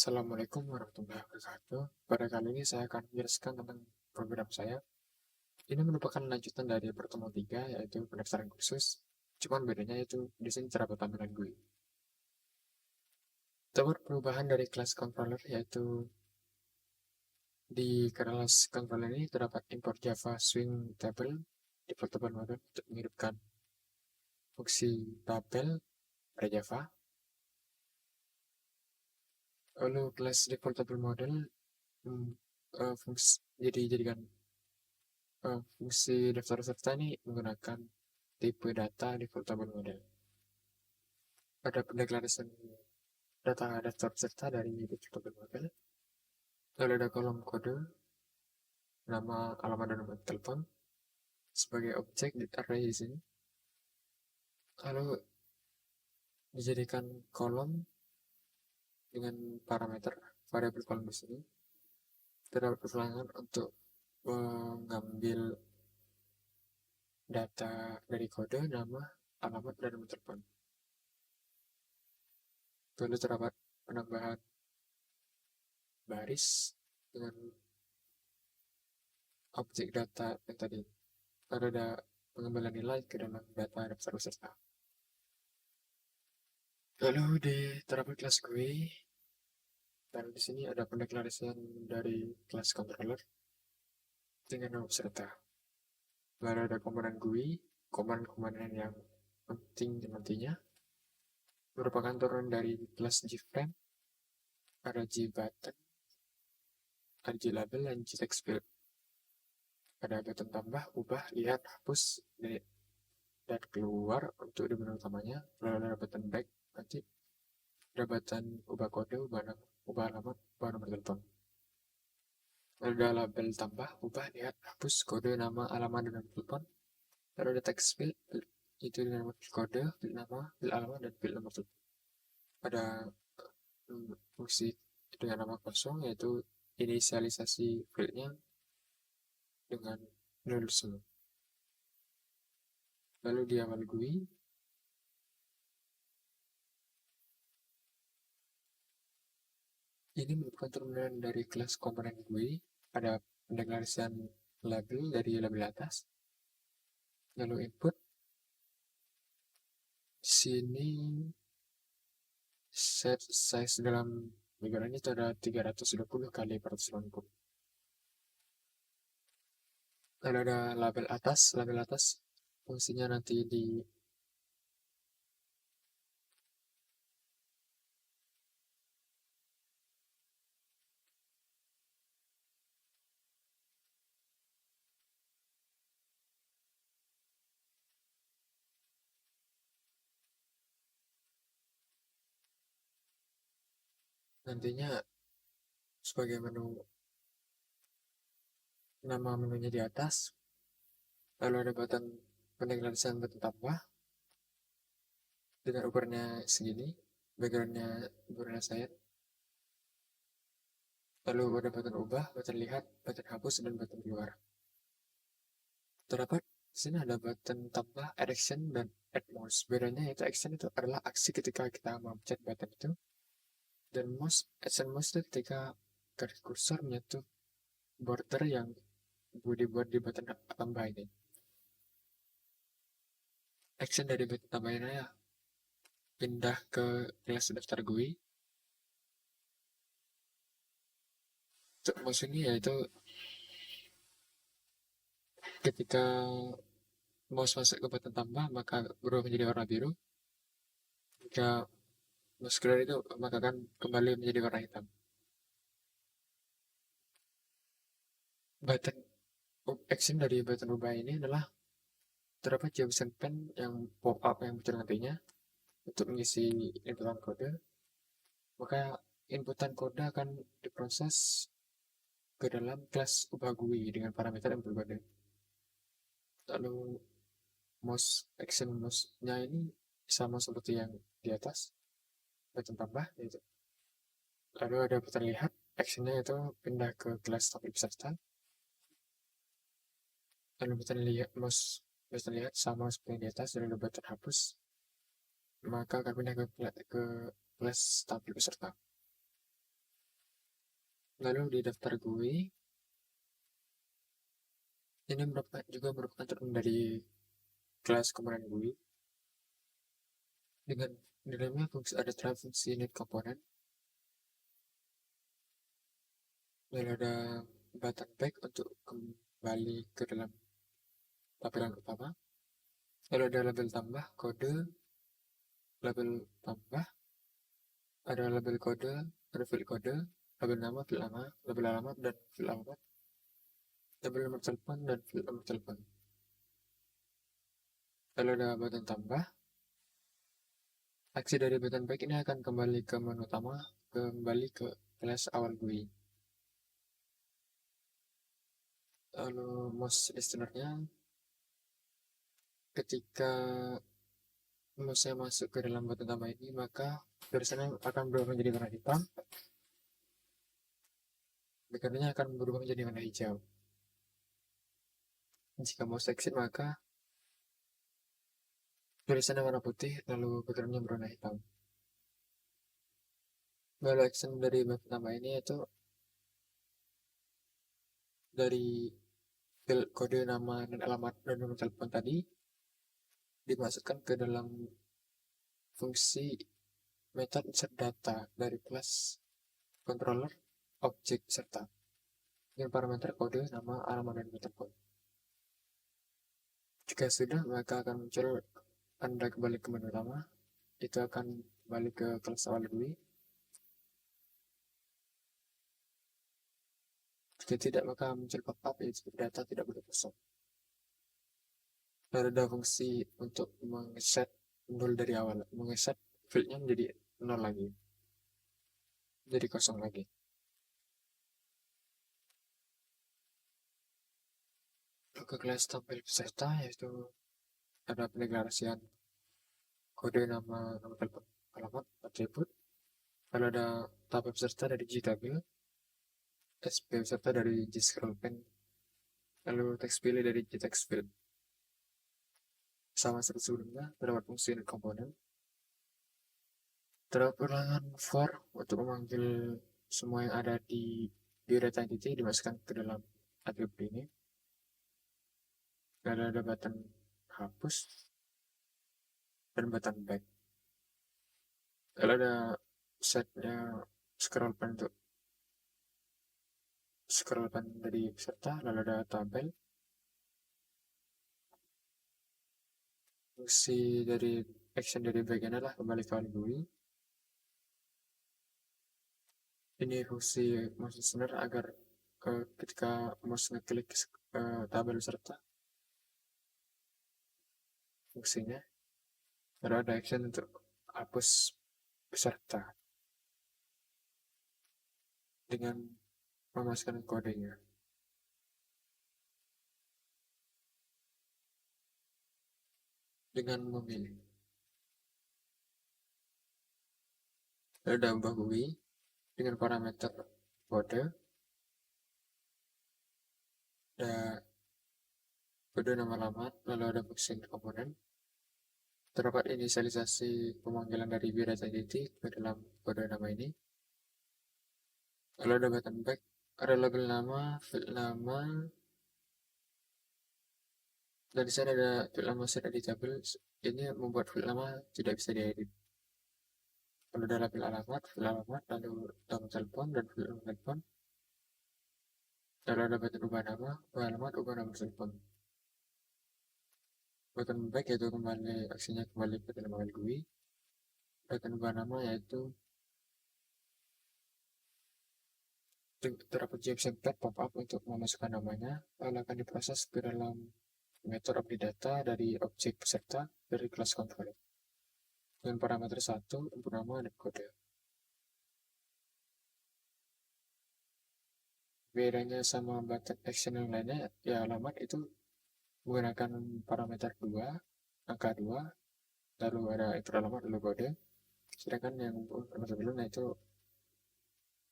Assalamualaikum warahmatullahi wabarakatuh. Pada kali ini saya akan menjelaskan tentang program saya. Ini merupakan lanjutan dari pertemuan 3, yaitu pendaftaran kursus. Cuman bedanya itu di sini cara tampilan gue. Terdapat perubahan dari kelas controller, yaitu di kelas controller ini terdapat import Java Swing Table di portable model untuk menghidupkan fungsi tabel pada Java. Lalu kelas deportable model hmm, jadikan fungsi daftar serta ini menggunakan tipe data defaultable model. Ada pendeklarasian data daftar serta dari defaultable model. Lalu ada kolom kode, nama, alamat, dan nomor telepon sebagai objek di array di sini. Lalu dijadikan kolom dengan parameter variabel kolom di sini. Terdapat ulangan untuk mengambil data dari kode, nama, alamat, dan nomor telepon. Lalu terdapat penambahan baris dengan objek data yang tadi. Lalu ada pengembalian nilai ke dalam data daftar peserta. Lalu di terdapat kelas GUI, dan di sini ada pendeklarasian dari kelas controller dengan nama peserta. Lalu ada komponen GUI, komponen yang penting nantinya merupakan turun dari kelas GFrame, ada GButton, ada GLabel, dan GTextField. Ada button tambah, ubah, lihat, hapus, dan keluar untuk di menu utamanya. Lalu ada button back, nanti ada button ubah kode, ubah nama, ubah alamat, ubah nomor telepon. Lalu ada label tambah, ubah, lihat, hapus, kode, nama, alamat, dan nomor telepon. Lalu ada text field, itu dengan nomor kode, field nama, field alamat, dan field nomor telepon. Ada fungsi dengan nama kosong, yaitu inisialisasi fieldnya dengan null semua. Lalu di awal GUI, ini merupakan turunan dari kelas komponen GUI. Ada pendeklarasian label dari label atas. Lalu input. Di sini set size dalam background itu ada 320 kali 480. Lalu ada label atas fungsinya nanti di nantinya sebagai menu, nama menunya di atas. Lalu ada button pendeklarasian button tambah dengan ukurannya segini, backgroundnya saya. Lalu ada button ubah, button lihat, button hapus, dan button keluar. Terdapat di sini ada button tambah, add action, dan add mouse. Bedanya yaitu action itu adalah aksi ketika kita mencet button itu, dan mouse, action mouse itu ketika garis kursor menyentuh border yang dibuat di button tambah ini. Action dari button tambah ini ya pindah ke kelas daftar GUI. Untuk mouse ini yaitu ketika mouse masuk ke button tambah maka berubah menjadi warna biru. Jika mouse keluar itu maka akan kembali menjadi warna hitam. Button action dari button ubah ini adalah terdapat Jameson pen yang pop up yang muncul nantinya untuk mengisi inputan kode. Maka inputan kode akan diproses ke dalam kelas ubah GUI dengan parameter yang berbeda. Lalu mouse action mouse-nya ini sama seperti yang di atas, button tambah yaitu. Lalu ada button lihat, actionnya itu pindah ke kelas topik peserta. Lalu button lihat button lihat sama seperti yang di atas, lalu button hapus maka akan pindah ke kelas tampil peserta. Lalu di daftar GUI, ini juga merupakan turun dari kelas komponen GUI. Dengan di dalamnya ada fungsi init komponen. Lalu ada button back untuk kembali ke dalam tampilan utama. Lalu ada label tambah, kode, label tambah, ada label kode, ada field kode, label nama, field nama, label alamat, dan field alamat, label nomor telepon, dan field nomor telepon. Lalu ada button tambah. Aksi dari button back ini akan kembali ke menu utama, kembali ke kelas awal GUI. Lalu mouse listener-nya, ketika mouse-nya masuk ke dalam button tambah ini, maka tulisannya akan berubah menjadi warna hitam. Background-nya akan berubah menjadi warna hijau. Jika mouse exit, maka tulisannya warna putih, lalu background-nya berwarna hitam. Lalu action dari button tambah ini yaitu dari field kode nama dan alamat dan nomor telepon tadi dimasukkan ke dalam fungsi method insert data dari kelas controller objek serta dengan parameter kode nama alamat dan nomor telepon. Jika sudah, maka akan muncul Anda kembali ke menu utama. Itu akan kembali ke kelas awal GUI. Jika tidak, maka muncul pop-up yaitu data tidak boleh kosong. Lalu ada fungsi untuk mengeset nol dari awal, mengeset fieldnya menjadi nol lagi, jadi kosong lagi. Ke kelas tampil peserta yaitu ada pendeklarasian kode nama, nomor telepon, alamat, atribut. Lalu ada tabel peserta dari Gtable, SP peserta dari Gscrollpen, lalu teks pilih dari Gtextfield. Sama seperti sebelumnya, terdapat fungsi init komponen. Terdapat ulangan for untuk memanggil semua yang ada di data entity dimasukkan ke dalam atribut ini. Lalu ada button hapus dan button back. Lalu ada setnya scroll pen untuk scroll pen dari peserta. Lalu ada tabel. Fungsi dari action dari bagian adalah kembali ke GUI. Ini fungsi mouse listener agar ketika mouse ngeklik tabel peserta, fungsinya lalu ada action untuk hapus peserta dengan memasukkan kodenya. Dengan memilih. Lalu ada ubah GUI dengan parameter kode, ada kode nama alamat, lalu ada fungsi komponen. Terdapat inisialisasi pemanggilan dari biodata entity ke dalam kode nama ini. Lalu ada button back, ada label nama, field nama, dan di sana ada field nama set editable. Ini membuat field nama tidak bisa diedit. Lalu ada label alamat, field alamat, lalu nomor telepon dan field nomor telepon. Lalu ada button ubah nama, ubah alamat, ubah nomor telepon. Button back yaitu kembali aksinya kembali ke dalam GUI. Button ubah nama yaitu terdapat JSON pop-up untuk memasukkan namanya, lalu akan diproses ke dalam metode update data dari objek peserta dari kelas controller dengan parameter 1, input nama dan kode. Bedanya sama button action yang lainnya, ya alamat itu menggunakan parameter 2, angka 2, lalu ada input alamat lalu kode. Sedangkan yang sebelumnya itu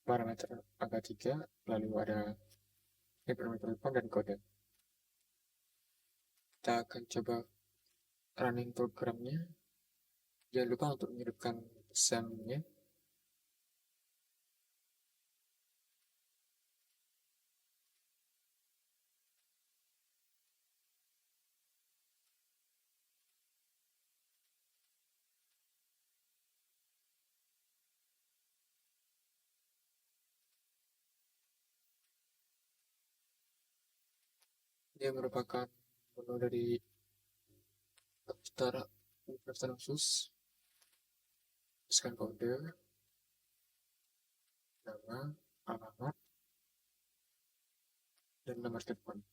parameter angka 3, lalu ada input nomor telepon dan kode. Kita akan coba running programnya. Jangan lupa untuk menghidupkan SAM-nya. Dia merupakan menu dari daftar khusus, masukkan kode, nama, alamat, dan nomor telepon.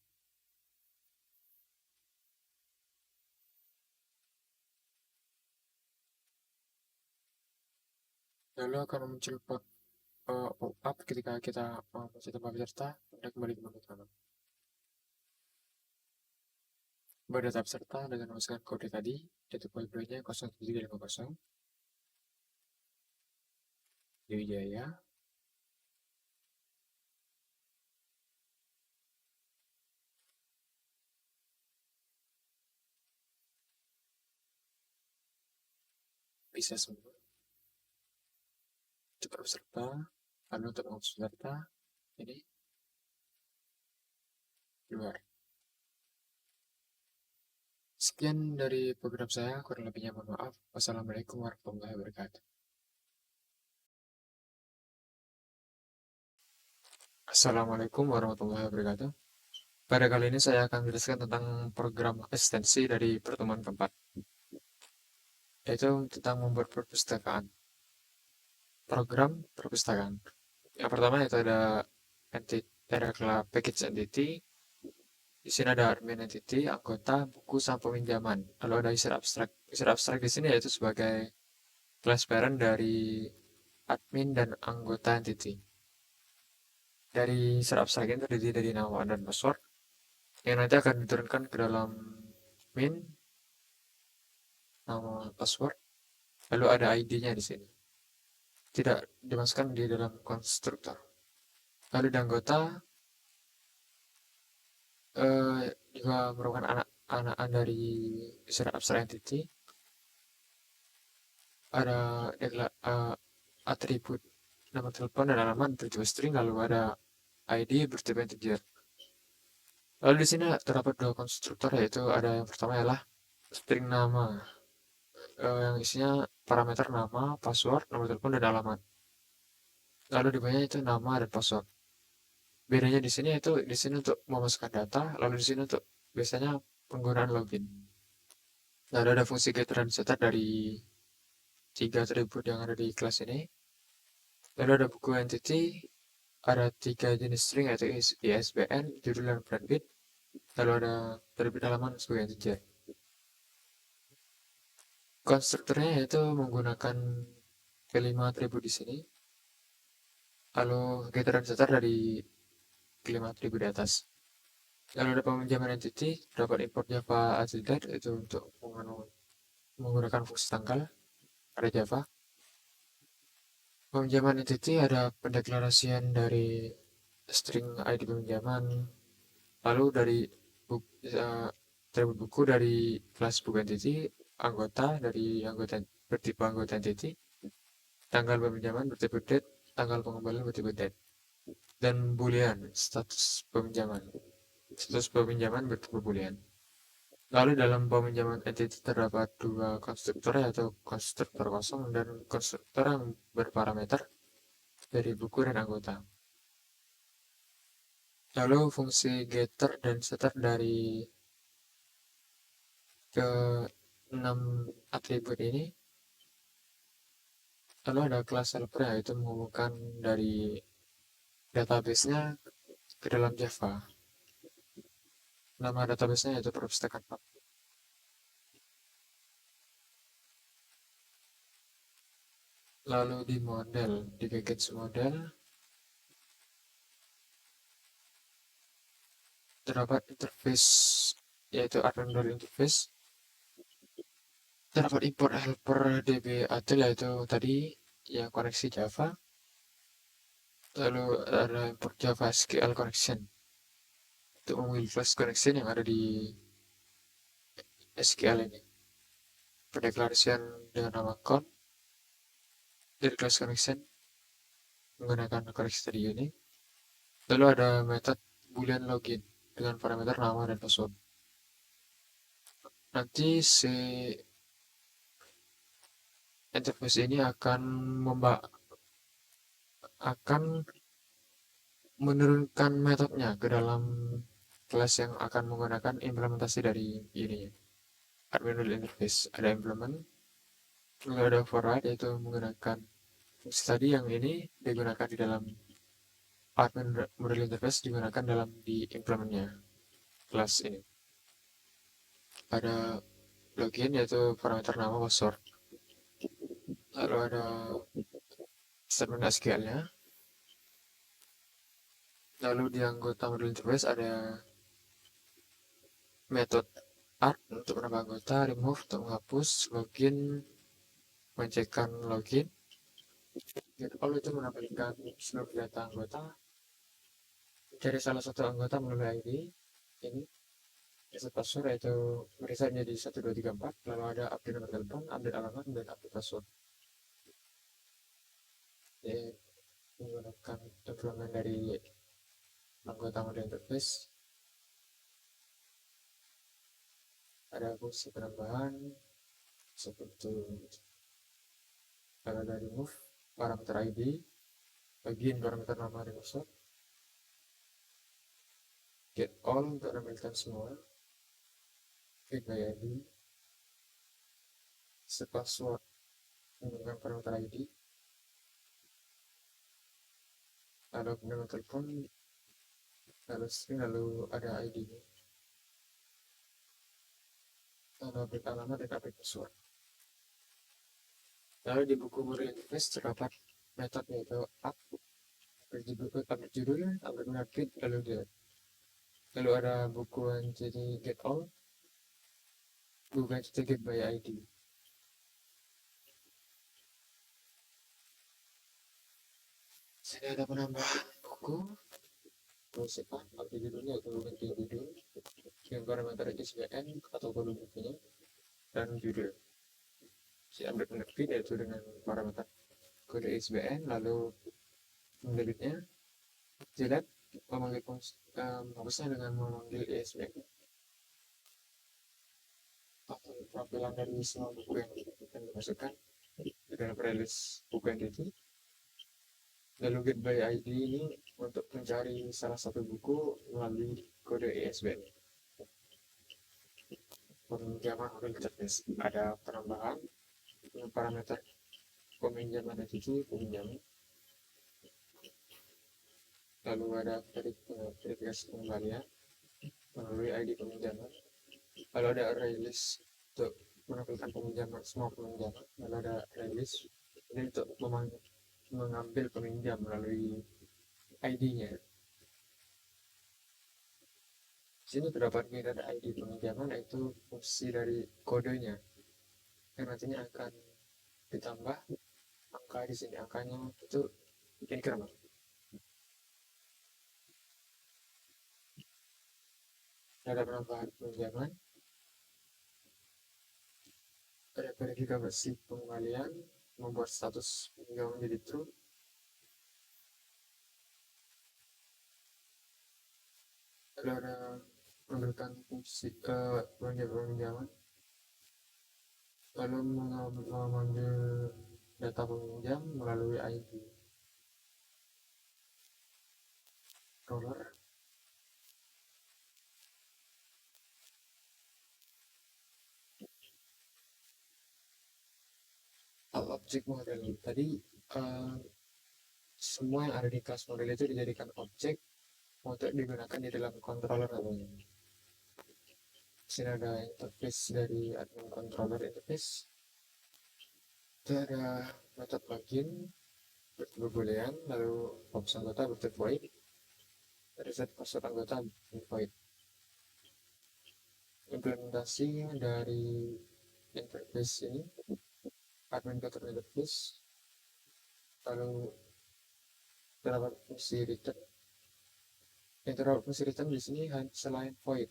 Lalu akan muncul pop-up ketika kita masuk tanpa peserta, Anda kembali ke menu utama. Berdata peserta dengan memasukkan kode tadi, yaitu poin-poinnya 0750, Wijaya, bisa semua. Cepat peserta, lalu untuk menghapus peserta, ini keluar. Sekian dari program saya, kurang lebihnya mohon maaf. Wassalamualaikum warahmatullahi wabarakatuh. Assalamualaikum warahmatullahi wabarakatuh. Pada kali ini saya akan menjelaskan tentang program eksistensi dari pertemuan keempat, yaitu tentang membuat perpustakaan. Program perpustakaan. Yang pertama itu ada package entity. Di sini ada admin entity, anggota, buku, sama peminjaman. Lalu ada user abstract. User abstract di sini yaitu sebagai class parent dari admin dan anggota entity. Dari user abstract ini terdiri dari nama dan password yang nanti akan diturunkan ke dalam admin, nama, password. Lalu ada ID-nya di sini. Tidak dimasukkan di dalam konstruktor. Lalu di anggota juga merupakan anak dari user abstract entity. Ada atribut nama telepon dan alamat bertipe string, lalu ada ID bertipe integer. Lalu di sini terdapat dua konstruktor, yaitu ada yang pertama ialah string nama, yang isinya parameter nama, password, nomor telepon, dan alamat. Lalu di bawahnya itu nama dan password. Bedanya di sini itu di sini untuk memasukkan data, lalu di sini untuk biasanya penggunaan login. Lalu ada fungsi get dan setter dari 3 atribut yang ada di kelas ini. Lalu ada buku entity, ada 3 jenis string yaitu ISBN, judul, dan brandbit. Lalu ada terbit halaman sebagai integer. Konstruktornya yaitu menggunakan kelima atribut di sini. Lalu getter dan setter dari kelima atribut di atas. Lalu ada peminjaman entity, dapat import Java attribute itu untuk menggunakan fungsi tanggal, ada Java. Peminjaman entity ada pendeklarasian dari string ID peminjaman, lalu dari atribut buku dari kelas buku entity, anggota dari anggota bertipe anggota entity, tanggal peminjaman bertipe date, tanggal pengembalian bertipe date, dan boolean status peminjaman. Status peminjaman bertipe boolean. Lalu dalam peminjaman entity terdapat dua konstruktor, yaitu konstruktor kosong dan konstruktor yang berparameter dari buku dan anggota. Lalu fungsi getter dan setter dari ke 6 atribut ini. Lalu ada kelas helper, yaitu menghubungkan dari database-nya ke dalam Java. Nama database-nya yaitu perpustakaan. Lalu di model, di package model, terdapat interface, yaitu admin interface. Terdapat import helper db-atil, yaitu tadi yang koneksi Java. Lalu ada import Java SQL connection untuk memilih class connection yang ada di SQL ini. Pendeklarasian dengan nama count dari class connection menggunakan koneksi tadi ini. Lalu ada method boolean login dengan parameter nama dan password. Nanti si interface ini akan menurunkan metodenya ke dalam kelas yang akan menggunakan implementasi dari ini. Admin model interface ada implement, lalu ada override yaitu menggunakan fungsi tadi yang ini digunakan di dalam admin model interface digunakan dalam di implementnya kelas ini. Ada login yaitu parameter nama password. Lalu ada statement SQL-nya. Lalu di anggota model interface ada metode add untuk menambah anggota, remove untuk menghapus, login mengecekkan login. Get all itu menampilkan seluruh data anggota dari salah satu anggota melalui ID ini. Reset password yaitu mereset menjadi 1234, lalu ada update nomor telepon, update alamat, dan update password. Jadi menggunakan implement dari anggota model interface. Ada fungsi penambahan seperti kalau ada remove parameter ID, login parameter nama dan password, get all untuk menampilkan semua, get by ID, set password menggunakan parameter ID, lalu nomor telepon, lalu string, lalu ada ID-nya, lalu update alamat dan update password. Lalu di buku model interface terdapat metode yaitu up, update judul, update market, lalu delete. Lalu ada buku entity get all, buku entity get by ID. Sini ada penambahan buku, apa update judulnya atau ganti judul, yang parameter ISBN atau volume bukunya, dan judul. Si update penerbit yaitu dengan parameter kode ISBN, lalu mendelete-nya, jelek, memanggil hapusnya dengan memanggil ISBN. Atau tampilan dari semua buku yang dimasukkan di dalam release buku entity. Lalu get by ID ini untuk mencari salah satu buku melalui kode ISBN. Peminjaman model interface ada penambahan parameter peminjaman entity peminjaman. Lalu ada verifikasi pengembalian melalui ID peminjaman. Lalu ada release untuk menampilkan peminjaman semua peminjaman. Lalu ada release ini untuk mengambil peminjam melalui ID-nya. Sini terdapat ada ID peminjaman yaitu fungsi dari kodenya yang nantinya akan ditambah angka di sini, angkanya itu increment. Ada penambahan peminjaman, ada verifikasi pengembalian, membuat status peminjaman menjadi true. Lalu ada memberikan fungsi peminjaman, lalu memanggil data peminjam melalui ID controller. Objek model tadi semua yang ada di kelas model itu dijadikan objek untuk digunakan di dalam controller namanya. Sini ada interface dari admin controller interface. Itu ada metode login berboolean, lalu opsi anggota bertype void, reset password anggota void. Implementasi dari interface ini admin controller interface, lalu terdapat fungsi return. Yang terdapat fungsi return di sini selain void,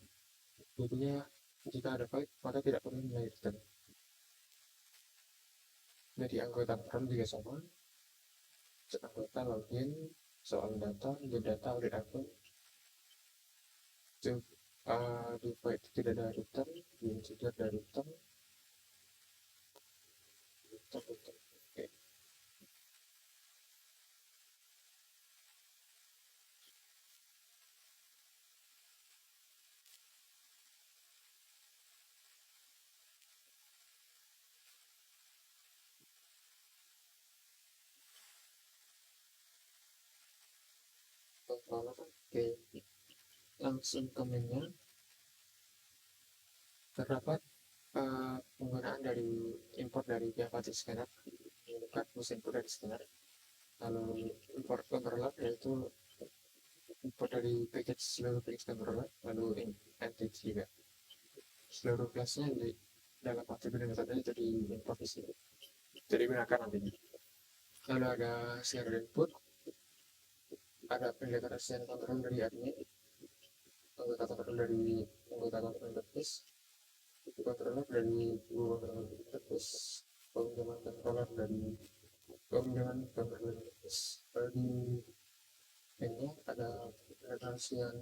jadinya jika ada void maka tidak perlu nilai return. Jadi anggota peran juga sama, anggota login, soal data, get data, update akun. Itu di void tidak ada return, di integer ada return. Oke. Oke, langsung ke menu. Terdapat penggunaan dari import dari Java Scanner, bukan mesin input dari scanner. Lalu import controller yaitu import dari package seluruh package controller, lalu entity juga. Seluruh kelasnya di dalam attribute metode itu di import di sini. Jadi gunakan nantinya. Lalu ada share input, ada pendekatan share control dari admin, anggota control dari anggota control interface, controller dari Google interface, peminjaman controller dari peminjaman controller interface. Lalu di ini ada referensian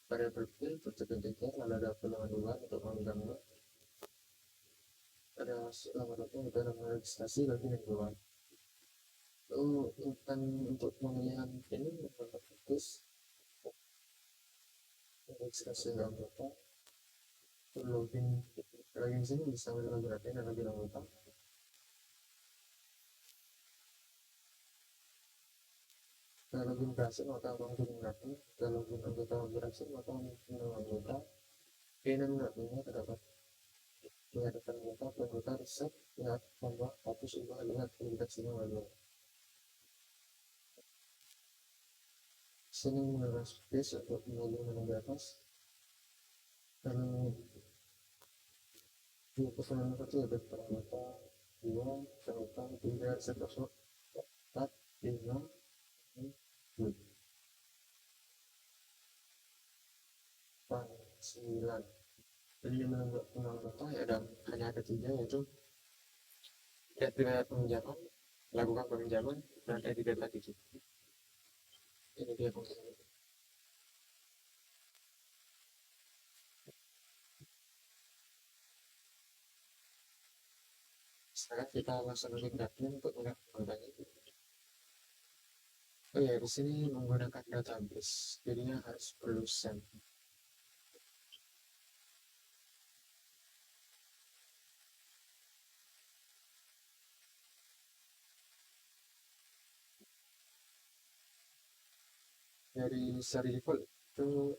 variable field untuk integer, lalu ada peluang dua untuk mengganggu, ada nomor satu untuk nomor registrasi bagi yang dua. Lalu untuk pemilihan ini fokus registrasi anggota, login login sini bisa menggunakan login anggota. Kalau login berhasil maka login menggunakan, kalau login anggota berhasil maka login anggota. Ini nantinya terdapat dihadapan anggota riset lihat tambah hapus ubah lihat lihat sini lalu sini menggunakan space untuk memilih menu di atas dan di pesanan kecil ada anggota 2 anggota 3 riset masuk 4 5 7 9. Jadi yang menentukan anggota ya ada hanya ada 3, yaitu lihat riwayat peminjaman, lakukan peminjaman, dan edit data digit. Ini dia fungsinya. Sekarang kita langsung login admin untuk melihat anggotanya. Oh ya, di sini menggunakan database, jadinya harus perlu send. Dari seri default itu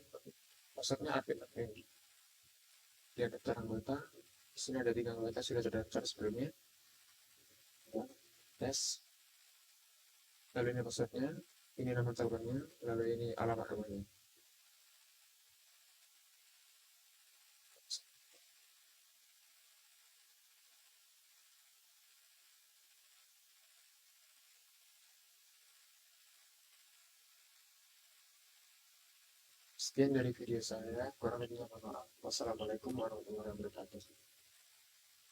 maksudnya admin. Dia daftar anggota, di sini ada 3 anggota sudah terdaftar sebelumnya. Tes, lalu ini passwordnya, ini nama teleponnya, lalu ini alamat rumahnya. Sekian dari video saya, kurang lebihnya mohon maaf. Wassalamualaikum warahmatullahi wabarakatuh.